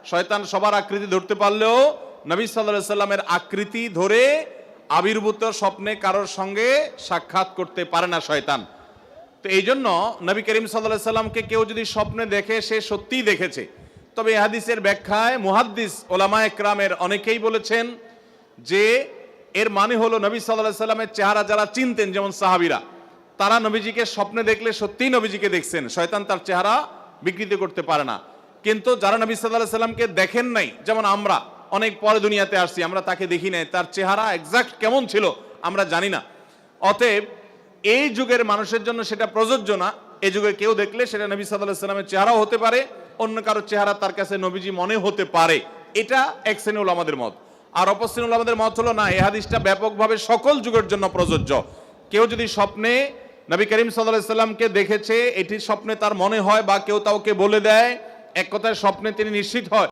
শয়তান সবার আকৃতি ধরতে পারলেও নবী সাল্লাল্লাহু আলাইহি সাল্লামের আকৃতি ধরে আবির্ভূত স্বপ্নে কারোর সঙ্গে সাক্ষাৎ করতে পারে না শয়তান। তো এই জন্য নবী করিম সাল্লাল্লাহু আলাইহি সাল্লামকে কেউ যদি স্বপ্নে দেখে সে সত্যিই দেখেছে। তবে এই হাদিসের ব্যাখ্যায় মুহাদ্দিস ওলামায়ে কেরামের অনেকেই বলেছেন যে এর মানে হলো নবী সাল্লাল্লাহু আলাইহি সাল্লামের চেহারা যারা চিনতেন, যেমন সাহাবীরা, তারা নবীজিকে স্বপ্নে দেখলে সত্যিই নবীজিকে দেখছেন, শয়তান তার চেহারা বিকৃত করতে পারে না। কিন্তু যারা নবী সাল্লাল্লাহু আলাইহি সাল্লামকে দেখেন নাই, যেমন আমরা অনেক পরে দুনিয়াতে আসছি, আমরা তাকে দেখি নাই, তার চেহারা এক্সাক্ট কেমন ছিল আমরা জানি না। অতএব এই যুগের মানুষের জন্য সেটা প্রযোজ্য না। এই যুগে কেউ দেখলে সেটা নবী সাল্লাল্লাহু আলাইহি সাল্লামের চেহারাও হতে পারে, অন্য কারো চেহারা তার কাছে নবীজি মনে হতে পারে। এটা এক শ্রেণীর উলামাদের মত। আর অপর শ্রেণীর উলামাদের মত হলো না, এই হাদিসটা ব্যাপকভাবে সকল যুগের জন্য প্রযোজ্য। কেউ যদি স্বপ্নে নবী করিম সাল্লাল্লাহু আলাইহি সাল্লামকে দেখেছে, এটি স্বপ্নে তার মনে হয় বা কেউ কাউকে বলে দেয়, এক কথায় স্বপ্নে তিনি নিশ্চিত হয়